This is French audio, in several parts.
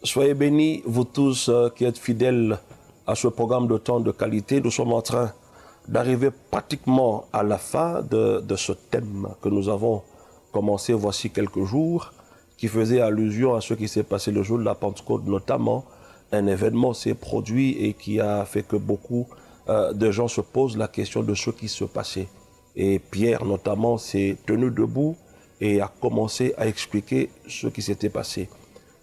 Soyez bénis, vous tous qui êtes fidèles à ce programme de temps de qualité. Nous sommes en train d'arriver pratiquement à la fin de ce thème que nous avons commencé voici quelques jours, qui faisait allusion à ce qui s'est passé le jour de la Pentecôte, notamment un événement s'est produit et qui a fait que beaucoup de gens se posent la question de ce qui se passait. Et Pierre, notamment, s'est tenu debout et a commencé à expliquer ce qui s'était passé.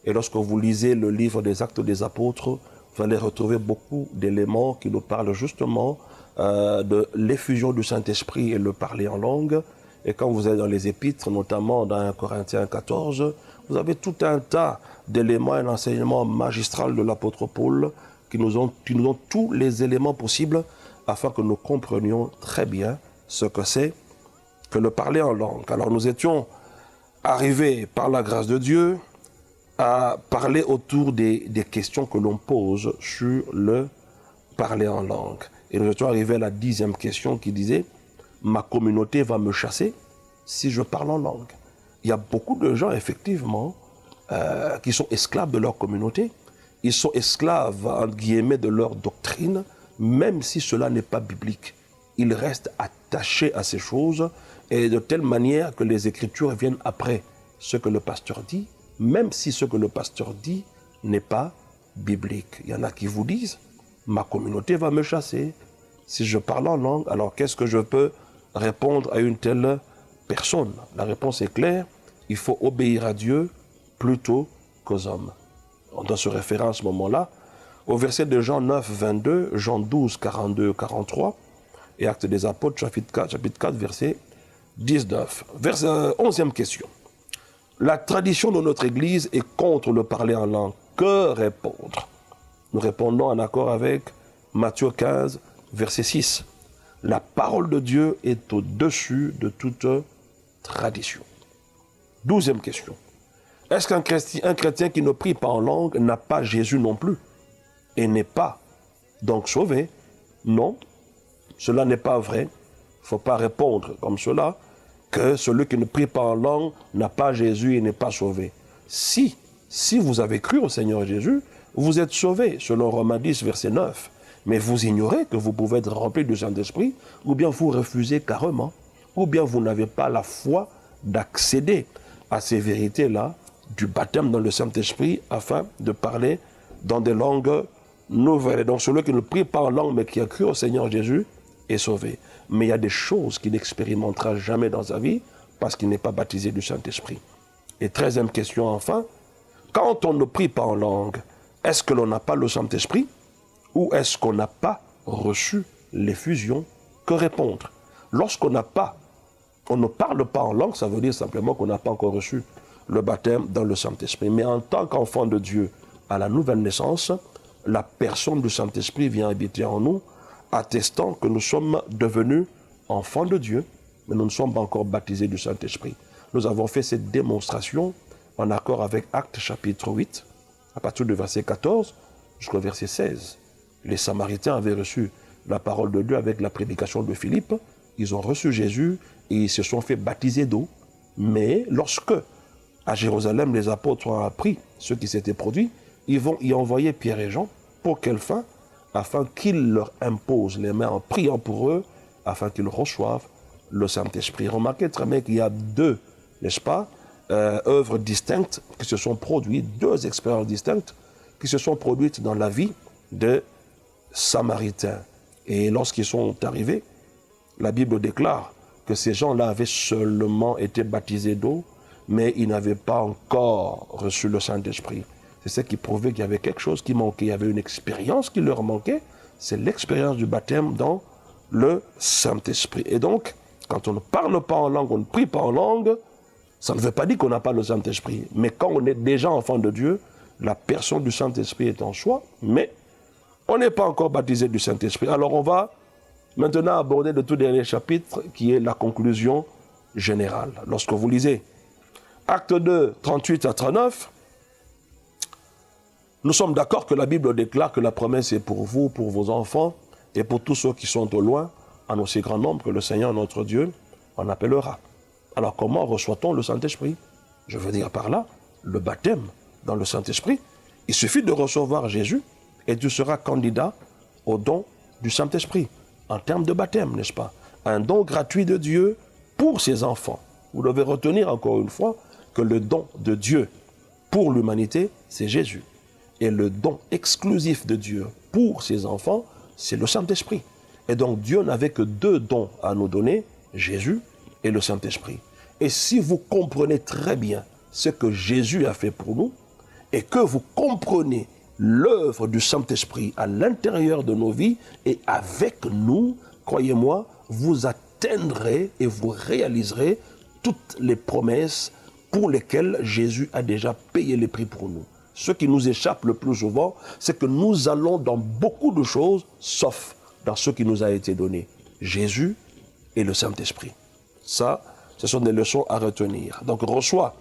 Et lorsque vous lisez le livre des Actes des Apôtres, vous allez retrouver beaucoup d'éléments qui nous parlent justement de l'effusion du Saint-Esprit et le parler en langue. Et quand vous êtes dans les épîtres, notamment dans 1 Corinthiens 14, vous avez tout un tas d'éléments, un enseignement magistral de l'apôtre Paul qui nous ont tous les éléments possibles afin que nous comprenions très bien ce que c'est que le parler en langue. Alors nous étions arrivés par la grâce de Dieu à parler autour des questions que l'on pose sur le parler en langue. Et nous étions arrivés à la 10e question qui disait « Ma communauté va me chasser si je parle en langue ». Il y a beaucoup de gens, effectivement, qui sont esclaves de leur communauté. Ils sont esclaves, entre guillemets, de leur doctrine, même si cela n'est pas biblique. Ils restent attachés à ces choses et de telle manière que les Écritures viennent après ce que le pasteur dit, même si ce que le pasteur dit n'est pas biblique. Il y en a qui vous disent « Ma communauté va me chasser si je parle en langue. » Alors qu'est-ce que je peux répondre à une telle personne? La réponse est claire, il faut obéir à Dieu plutôt qu'aux hommes. On doit se référer à ce moment-là au verset de Jean 9, 22, Jean 12, 42, 43 et Actes des Apôtres, chapitre 4, verset 19. 11e question. La tradition de notre Église est contre le parler en langue. Que répondre? Nous répondons en accord avec Matthieu 15, verset 6. La parole de Dieu est au-dessus de toute tradition. 12e question. Est-ce qu'un chrétien qui ne prie pas en langue n'a pas Jésus non plus et n'est pas donc sauvé? Non, cela n'est pas vrai. Il ne faut pas répondre comme cela, que celui qui ne prie pas en langue n'a pas Jésus et n'est pas sauvé. Si vous avez cru au Seigneur Jésus, vous êtes sauvé, selon Romains 10, verset 9. Mais vous ignorez que vous pouvez être rempli du Saint-Esprit, ou bien vous refusez carrément, ou bien vous n'avez pas la foi d'accéder à ces vérités-là, du baptême dans le Saint-Esprit, afin de parler dans des langues nouvelles. Et donc celui qui ne prie pas en langue, mais qui a cru au Seigneur Jésus, est sauvé. Mais il y a des choses qu'il n'expérimentera jamais dans sa vie, parce qu'il n'est pas baptisé du Saint-Esprit. Et 13e question enfin, quand on ne prie pas en langue, est-ce que l'on n'a pas le Saint-Esprit? Ou est-ce qu'on n'a pas reçu l'effusion? Que répondre? Lorsqu'on n'a pas, on ne parle pas en langue, ça veut dire simplement qu'on n'a pas encore reçu le baptême dans le Saint-Esprit. Mais en tant qu'enfant de Dieu, à la nouvelle naissance, la personne du Saint-Esprit vient habiter en nous, attestant que nous sommes devenus enfants de Dieu, mais nous ne sommes pas encore baptisés du Saint-Esprit. Nous avons fait cette démonstration en accord avec Actes chapitre 8, à partir du verset 14 jusqu'au verset 16. Les Samaritains avaient reçu la parole de Dieu avec la prédication de Philippe. Ils ont reçu Jésus et ils se sont fait baptiser d'eau. Mais lorsque, à Jérusalem, les apôtres ont appris ce qui s'était produit, ils vont y envoyer Pierre et Jean. Pour quelle fin? Afin qu'ils leur imposent les mains en priant pour eux, afin qu'ils reçoivent le Saint-Esprit. Remarquez très bien qu'il y a deux, n'est-ce pas, œuvres distinctes qui se sont produites, deux expériences distinctes qui se sont produites dans la vie de Samaritains. Et lorsqu'ils sont arrivés, la Bible déclare que ces gens-là avaient seulement été baptisés d'eau, mais ils n'avaient pas encore reçu le Saint-Esprit. C'est ce qui prouvait qu'il y avait quelque chose qui manquait. Il y avait une expérience qui leur manquait, c'est l'expérience du baptême dans le Saint-Esprit. Et donc, quand on ne parle pas en langue, on ne prie pas en langue, ça ne veut pas dire qu'on n'a pas le Saint-Esprit. Mais quand on est déjà enfant de Dieu, la personne du Saint-Esprit est en soi, mais on n'est pas encore baptisé du Saint-Esprit. Alors on va maintenant aborder le tout dernier chapitre qui est la conclusion générale. Lorsque vous lisez Acte 2, 38 à 39, nous sommes d'accord que la Bible déclare que la promesse est pour vous, pour vos enfants et pour tous ceux qui sont au loin, en aussi grand nombre que le Seigneur notre Dieu en appellera. Alors comment reçoit-on le Saint-Esprit? Je veux dire par là le baptême dans le Saint-Esprit. Il suffit de recevoir Jésus et tu seras candidat au don du Saint-Esprit, en termes de baptême, n'est-ce pas? Un don gratuit de Dieu pour ses enfants. Vous devez retenir encore une fois que le don de Dieu pour l'humanité, c'est Jésus. Et le don exclusif de Dieu pour ses enfants, c'est le Saint-Esprit. Et donc Dieu n'avait que deux dons à nous donner, Jésus et le Saint-Esprit. Et si vous comprenez très bien ce que Jésus a fait pour nous, et que vous comprenez l'œuvre du Saint-Esprit à l'intérieur de nos vies et avec nous, croyez-moi, vous atteindrez et vous réaliserez toutes les promesses pour lesquelles Jésus a déjà payé les prix pour nous. Ce qui nous échappe le plus souvent, c'est que nous allons dans beaucoup de choses, sauf dans ce qui nous a été donné. Jésus et le Saint-Esprit. Ça, ce sont des leçons à retenir. Donc reçois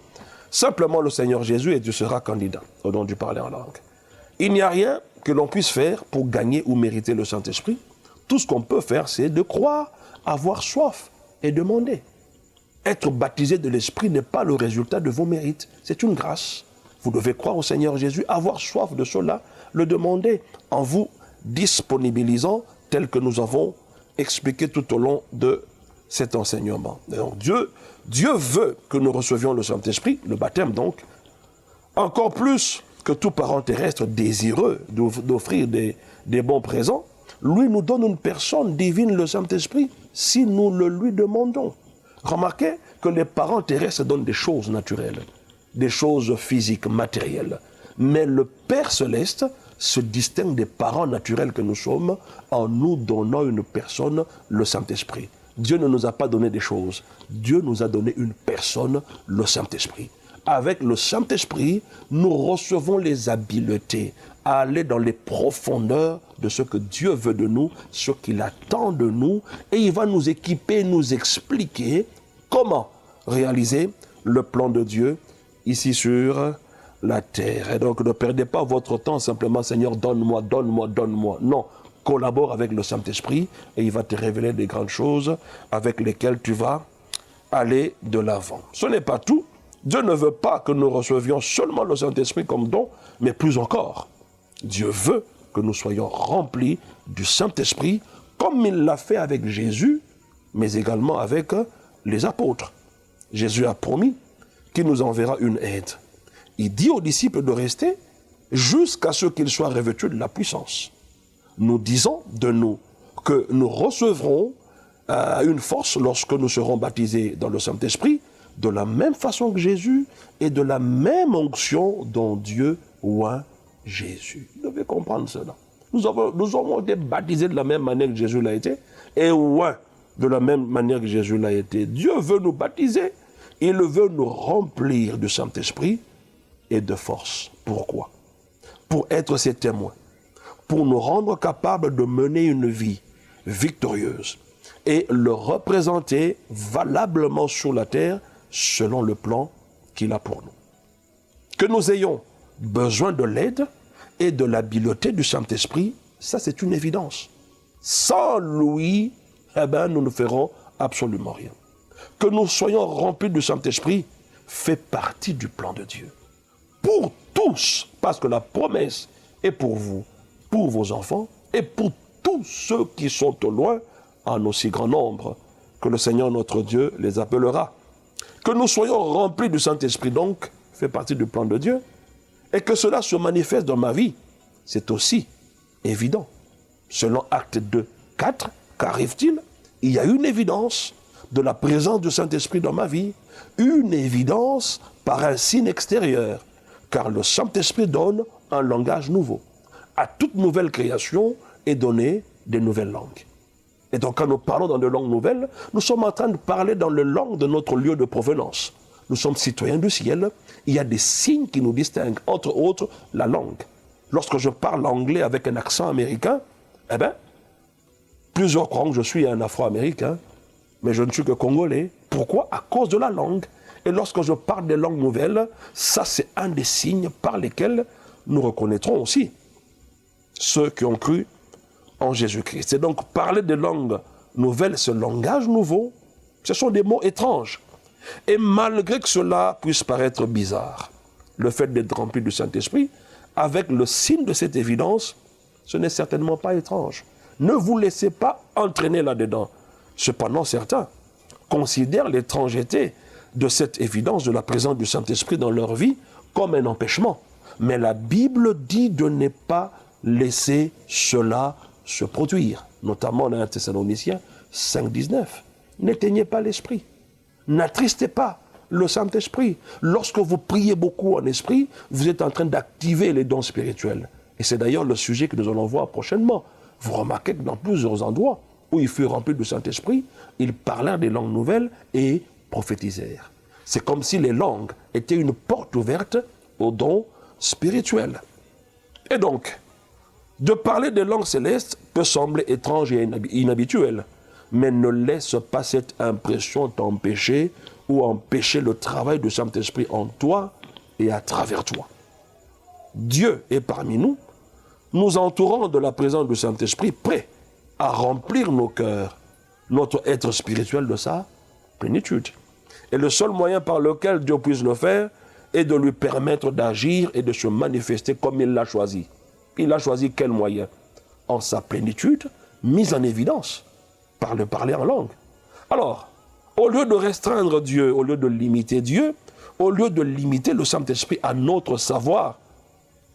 simplement le Seigneur Jésus et tu seras candidat au don du parler en langue. Il n'y a rien que l'on puisse faire pour gagner ou mériter le Saint-Esprit. Tout ce qu'on peut faire, c'est de croire, avoir soif et demander. Être baptisé de l'Esprit n'est pas le résultat de vos mérites. C'est une grâce. Vous devez croire au Seigneur Jésus, avoir soif de cela, le demander en vous disponibilisant tel que nous avons expliqué tout au long de cet enseignement. Donc Dieu veut que nous recevions le Saint-Esprit, le baptême donc, encore plus que tout parent terrestre désireux d'offrir des bons présents. Lui nous donne une personne divine, le Saint-Esprit, si nous le lui demandons. Remarquez que les parents terrestres donnent des choses naturelles, des choses physiques, matérielles. Mais le Père Céleste se distingue des parents naturels que nous sommes en nous donnant une personne, le Saint-Esprit. Dieu ne nous a pas donné des choses. Dieu nous a donné une personne, le Saint-Esprit. Avec le Saint-Esprit, nous recevons les habiletés à aller dans les profondeurs de ce que Dieu veut de nous, ce qu'il attend de nous, et il va nous équiper, nous expliquer comment réaliser le plan de Dieu ici sur la terre. Et donc ne perdez pas votre temps simplement, Seigneur, donne-moi, donne-moi, donne-moi. Non, collabore avec le Saint-Esprit et il va te révéler des grandes choses avec lesquelles tu vas aller de l'avant. Ce n'est pas tout. Dieu ne veut pas que nous recevions seulement le Saint-Esprit comme don, mais plus encore. Dieu veut que nous soyons remplis du Saint-Esprit, comme il l'a fait avec Jésus, mais également avec les apôtres. Jésus a promis qu'il nous enverra une aide. Il dit aux disciples de rester jusqu'à ce qu'ils soient revêtus de la puissance. Nous disons de nous que nous recevrons une force lorsque nous serons baptisés dans le Saint-Esprit, de la même façon que Jésus et de la même onction dont Dieu oint Jésus. Vous devez comprendre cela. Nous avons été baptisés de la même manière que Jésus l'a été et oint de la même manière que Jésus l'a été. Dieu veut nous baptiser, il veut nous remplir du Saint-Esprit et de force. Pourquoi? Pour être ses témoins, pour nous rendre capables de mener une vie victorieuse et le représenter valablement sur la terre selon le plan qu'il a pour nous. Que nous ayons besoin de l'aide et de l'habileté du Saint-Esprit, ça c'est une évidence. Sans lui, nous ne ferons absolument rien. Que nous soyons remplis du Saint-Esprit fait partie du plan de Dieu. Pour tous, parce que la promesse est pour vous, pour vos enfants et pour tous ceux qui sont au loin, en aussi grand nombre que le Seigneur notre Dieu les appellera. Que nous soyons remplis du Saint-Esprit, donc, fait partie du plan de Dieu, et que cela se manifeste dans ma vie, c'est aussi évident. Selon Acte 2, 4, qu'arrive-t-il? Il y a une évidence de la présence du Saint-Esprit dans ma vie, une évidence par un signe extérieur, car le Saint-Esprit donne un langage nouveau. À toute nouvelle création est donnée des nouvelles langues. Et donc quand nous parlons dans des langues nouvelles, nous sommes en train de parler dans les langues de notre lieu de provenance. Nous sommes citoyens du ciel. Il y a des signes qui nous distinguent, entre autres la langue. Lorsque je parle anglais avec un accent américain, plusieurs croient que je suis un Afro-Américain, mais je ne suis que Congolais. Pourquoi? À cause de la langue. Et lorsque je parle des langues nouvelles, ça c'est un des signes par lesquels nous reconnaîtrons aussi ceux qui ont cru en Jésus-Christ. Et donc, parler des langues nouvelles, ce langage nouveau, ce sont des mots étranges. Et malgré que cela puisse paraître bizarre, le fait d'être rempli du Saint-Esprit avec le signe de cette évidence, ce n'est certainement pas étrange. Ne vous laissez pas entraîner là-dedans. Cependant, certains considèrent l'étrangeté de cette évidence de la présence du Saint-Esprit dans leur vie comme un empêchement. Mais la Bible dit de ne pas laisser cela se produire. Notamment dans 1 Thessaloniciens 5,19. N'éteignez pas l'esprit. N'attristez pas le Saint-Esprit. Lorsque vous priez beaucoup en esprit, vous êtes en train d'activer les dons spirituels. Et c'est d'ailleurs le sujet que nous allons voir prochainement. Vous remarquez que dans plusieurs endroits où il fut rempli du Saint-Esprit, ils parlèrent des langues nouvelles et prophétisèrent. C'est comme si les langues étaient une porte ouverte aux dons spirituels. Et donc, de parler des langues célestes peut sembler étrange et inhabituel, mais ne laisse pas cette impression t'empêcher ou empêcher le travail du Saint-Esprit en toi et à travers toi. Dieu est parmi nous, nous entourant de la présence du Saint-Esprit, prêt à remplir nos cœurs, notre être spirituel de sa plénitude. Et le seul moyen par lequel Dieu puisse le faire est de lui permettre d'agir et de se manifester comme il l'a choisi. Il a choisi quel moyen? En sa plénitude, mise en évidence par le parler en langue. Alors, au lieu de restreindre Dieu, au lieu de limiter Dieu, au lieu de limiter le Saint-Esprit à notre savoir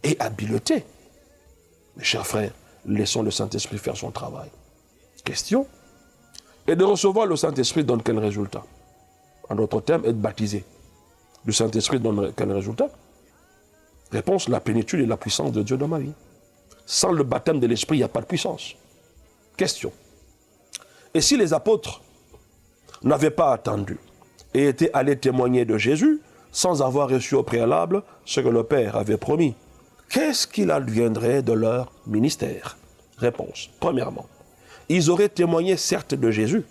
et habileté, mes chers frères, laissons le Saint-Esprit faire son travail. Question. Et de recevoir le Saint-Esprit donne quel résultat? En d'autres termes, être baptisé. Le Saint-Esprit donne quel résultat? Réponse, la plénitude et la puissance de Dieu dans ma vie. Sans le baptême de l'Esprit, il n'y a pas de puissance. Question. Et si les apôtres n'avaient pas attendu et étaient allés témoigner de Jésus sans avoir reçu au préalable ce que le Père avait promis, qu'est-ce qu'il adviendrait de leur ministère? Réponse. Premièrement, ils auraient témoigné certes de Jésus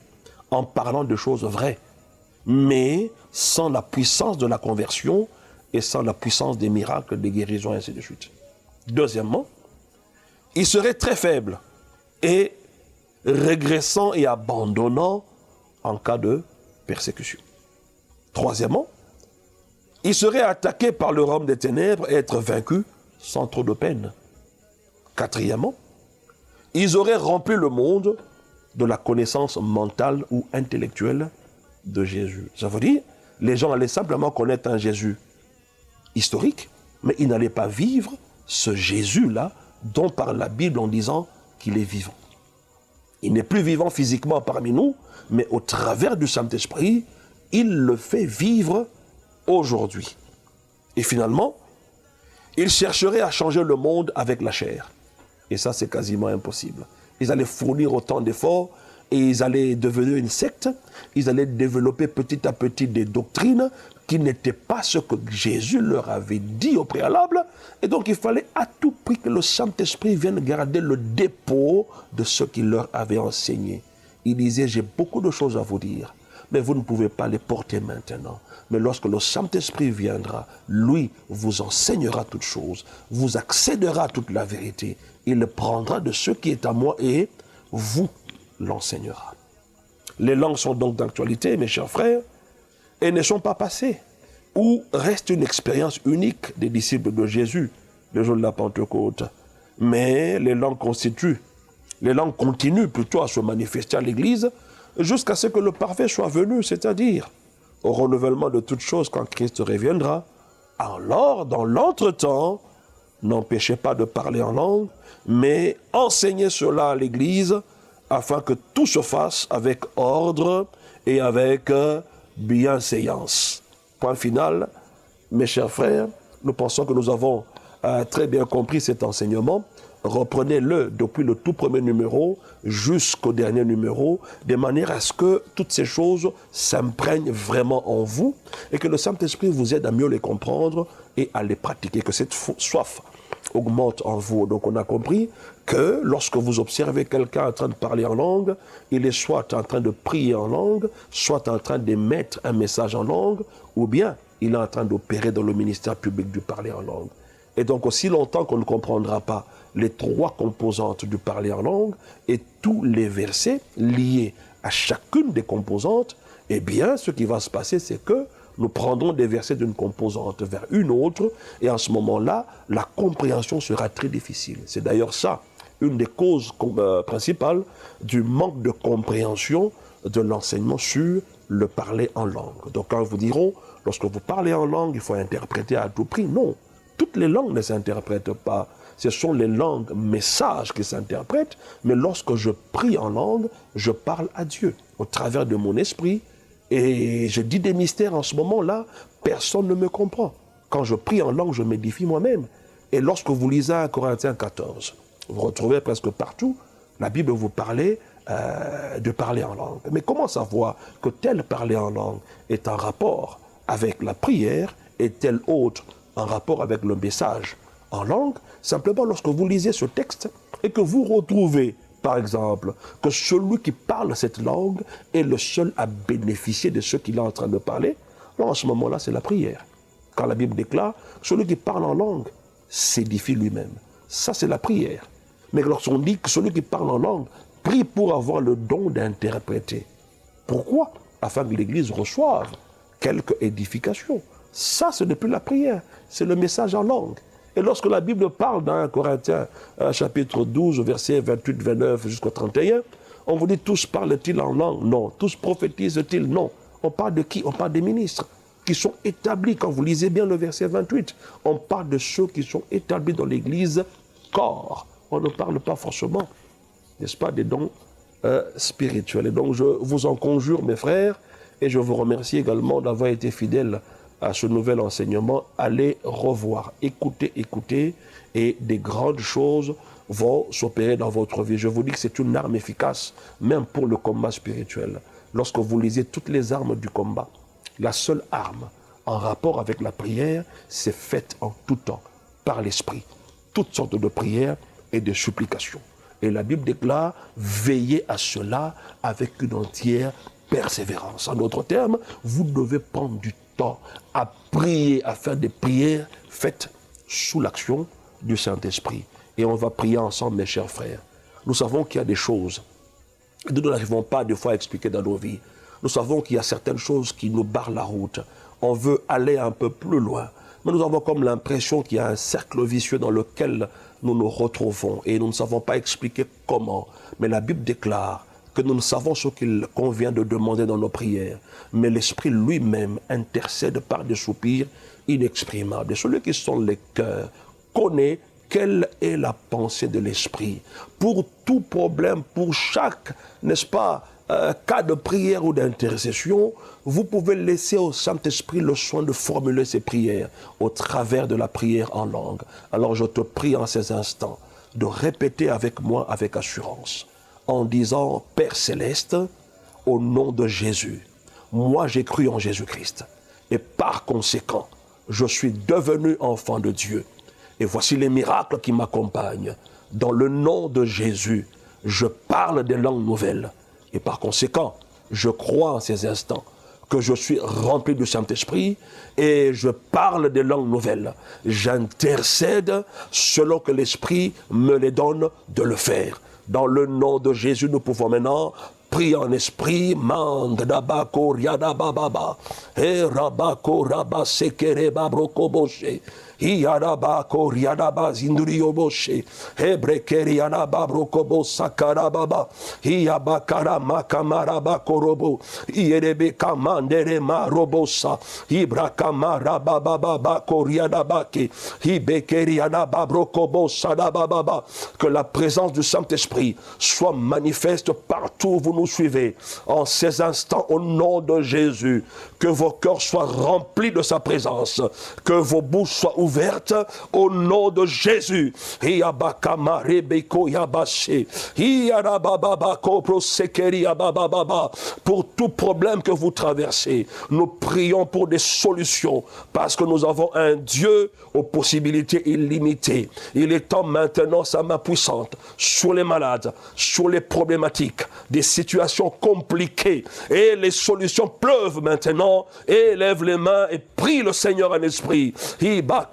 en parlant de choses vraies, mais sans la puissance de la conversion et sans la puissance des miracles, des guérisons, et ainsi de suite. Deuxièmement, ils seraient très faibles et régressant et abandonnant en cas de persécution. Troisièmement, ils seraient attaqués par le royaume des ténèbres et être vaincus sans trop de peine. Quatrièmement, ils auraient rempli le monde de la connaissance mentale ou intellectuelle de Jésus. Ça veut dire, les gens allaient simplement connaître un Jésus historique, mais ils n'allaient pas vivre ce Jésus-là dont parle la Bible en disant qu'il est vivant. Il n'est plus vivant physiquement parmi nous, mais au travers du Saint-Esprit, il le fait vivre aujourd'hui. Et finalement, ils chercheraient à changer le monde avec la chair. Et ça, c'est quasiment impossible. Ils allaient fournir autant d'efforts et ils allaient devenir une secte. Ils allaient développer petit à petit des doctrines qui n'étaient pas ce que Jésus leur avait dit au préalable. Et donc, il fallait à tout prix que le Saint-Esprit vienne garder le dépôt de ce qu'il leur avait enseigné. Il disait, j'ai beaucoup de choses à vous dire, mais vous ne pouvez pas les porter maintenant. Mais lorsque le Saint-Esprit viendra, lui vous enseignera toutes choses, vous accédera à toute la vérité. Il prendra de ce qui est à moi et vous l'enseignera. Les langues sont donc d'actualité, mes chers frères, et ne sont pas passées, ou reste une expérience unique des disciples de Jésus, le jour de la Pentecôte. Mais les langues continuent plutôt à se manifester à l'Église jusqu'à ce que le parfait soit venu, c'est-à-dire au renouvellement de toutes choses quand Christ reviendra. Alors, dans l'entretemps, n'empêchez pas de parler en langue, mais enseignez cela à l'Église afin que tout se fasse avec ordre et avec bienséance. Point final, mes chers frères, nous pensons que nous avons très bien compris cet enseignement. Reprenez-le depuis le tout premier numéro jusqu'au dernier numéro, de manière à ce que toutes ces choses s'imprègnent vraiment en vous et que le Saint-Esprit vous aide à mieux les comprendre et à les pratiquer, que cette soif augmente en vous. Donc on a compris que lorsque vous observez quelqu'un en train de parler en langue, il est soit en train de prier en langue, soit en train d'émettre un message en langue, ou bien il est en train d'opérer dans le ministère public du parler en langue. Et donc aussi longtemps qu'on ne comprendra pas les trois composantes du parler en langue et tous les versets liés à chacune des composantes, eh bien ce qui va se passer c'est que nous prendrons des versets d'une composante vers une autre, et à ce moment-là, la compréhension sera très difficile. C'est d'ailleurs ça, une des causes principales du manque de compréhension de l'enseignement sur le parler en langue. Donc quand vous diront, lorsque vous parlez en langue, il faut interpréter à tout prix. Non, toutes les langues ne s'interprètent pas. Ce sont les langues messages qui s'interprètent, mais lorsque je prie en langue, je parle à Dieu au travers de mon esprit, et je dis des mystères en ce moment-là, personne ne me comprend. Quand je prie en langue, je m'édifie moi-même. Et lorsque vous lisez 1 Corinthiens 14, vous retrouvez presque partout, la Bible vous parlait de parler en langue. Mais comment savoir que tel parler en langue est en rapport avec la prière et tel autre en rapport avec le message en langue? Simplement lorsque vous lisez ce texte et que vous retrouvez, par exemple, que celui qui parle cette langue est le seul à bénéficier de ce qu'il est en train de parler, alors en ce moment-là, c'est la prière. Quand la Bible déclare, celui qui parle en langue s'édifie lui-même. Ça, c'est la prière. Mais lorsqu'on dit que celui qui parle en langue prie pour avoir le don d'interpréter. Pourquoi? Afin que l'Église reçoive quelque édification. Ça, ce n'est plus la prière, c'est le message en langue. Et lorsque la Bible parle dans 1 Corinthiens, chapitre 12, versets 28, 29 jusqu'au 31, on vous dit tous parlent-ils en langue? Non. Tous prophétisent-ils? Non. On parle de qui? On parle des ministres qui sont établis. Quand vous lisez bien le verset 28, on parle de ceux qui sont établis dans l'Église corps. On ne parle pas forcément, n'est-ce pas, des dons spirituels. Et donc je vous en conjure, mes frères, et je vous remercie également d'avoir été fidèles à ce nouvel enseignement. Allez revoir, écoutez, et des grandes choses vont s'opérer dans votre vie. Je vous dis que c'est une arme efficace, même pour le combat spirituel. Lorsque vous lisez toutes les armes du combat, la seule arme en rapport avec la prière, c'est faite en tout temps, par l'Esprit. Toutes sortes de prières et de supplications. Et la Bible déclare, veillez à cela avec une entière persévérance. En d'autres termes, vous devez prendre du temps à prier, à faire des prières faites sous l'action du Saint-Esprit. Et on va prier ensemble, mes chers frères. Nous savons qu'il y a des choses que nous n'arrivons pas des fois à expliquer dans nos vies. Nous savons qu'il y a certaines choses qui nous barrent la route. On veut aller un peu plus loin. Mais nous avons comme l'impression qu'il y a un cercle vicieux dans lequel nous nous retrouvons. Et nous ne savons pas expliquer comment. Mais la Bible déclare que nous ne savons ce qu'il convient de demander dans nos prières. Mais l'Esprit lui-même intercède par des soupirs inexprimables. Et celui qui sont les cœurs connaît quelle est la pensée de l'Esprit. Pour tout problème, pour chaque, n'est-ce pas, cas de prière ou d'intercession, vous pouvez laisser au Saint-Esprit le soin de formuler ces prières au travers de la prière en langue. Alors je te prie en ces instants de répéter avec moi avec assurance, en disant, Père Céleste, au nom de Jésus, moi j'ai cru en Jésus-Christ, et par conséquent, je suis devenu enfant de Dieu. Et voici les miracles qui m'accompagnent. Dans le nom de Jésus, je parle des langues nouvelles. Et par conséquent, je crois en ces instants que je suis rempli du Saint-Esprit et je parle des langues nouvelles. J'intercède selon que l'Esprit me les donne de le faire. Dans le nom de Jésus, nous pouvons maintenant prier en esprit. Mande dabako riadababa. E rabako rabasekere babrokoboshe. Iyarabako riadaba zinduriyoboshe. Ebrekeri anababrokobos sakarababa. Iyabakara makamarabako robo. Ierebe kamandere marobosa. Ibrakamarababa koriadabake. Ibekeri anababrokobos sadababa. Que la présence du Saint-Esprit soit manifeste partout où vous nous suivez. En ces instants, au nom de Jésus, que vos cœurs soient remplis de sa présence, que vos bouches soient ouvertes au nom de Jésus. Pour tout problème que vous traversez, nous prions pour des solutions parce que nous avons un Dieu aux possibilités illimitées. Il est temps maintenant, sa main puissante sur les malades, sur les problématiques, des situations compliquées, et les solutions pleuvent maintenant. Et lève les mains et prie le Seigneur en esprit.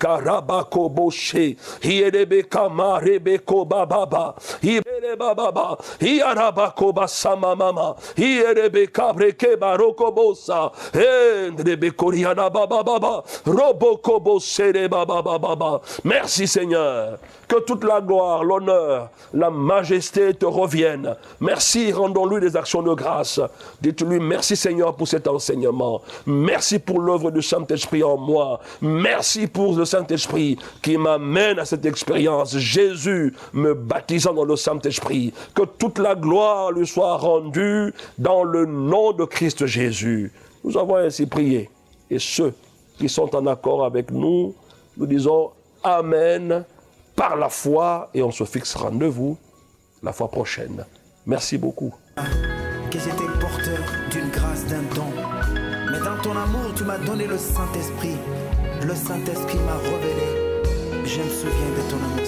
karabako boshe. Hielebe kamarebeko bababa. Hielebe bababa. Hiarabako basama mama. Hielebe kabreke baroko bosa. Hendrebe koriana bababa. Roboko bosere bababa. Merci Seigneur. Que toute la gloire, l'honneur, la majesté te reviennent. Merci, rendons-lui des actions de grâce. Dites-lui merci Seigneur pour cet enseignement. Merci pour l'œuvre du Saint-Esprit en moi. Merci pour le Saint-Esprit qui m'amène à cette expérience. Jésus me baptisant dans le Saint-Esprit. Que toute la gloire lui soit rendue dans le nom de Christ Jésus. Nous avons ainsi prié. Et ceux qui sont en accord avec nous, nous disons Amen par la foi et on se fixe rendez-vous la fois prochaine. Merci beaucoup. Que j'étais porteur d'une grâce, d'un don. Mais dans ton amour, tu m'as donné le Saint-Esprit. Le Saint-Esprit m'a révélé. Je me souviens de ton amour.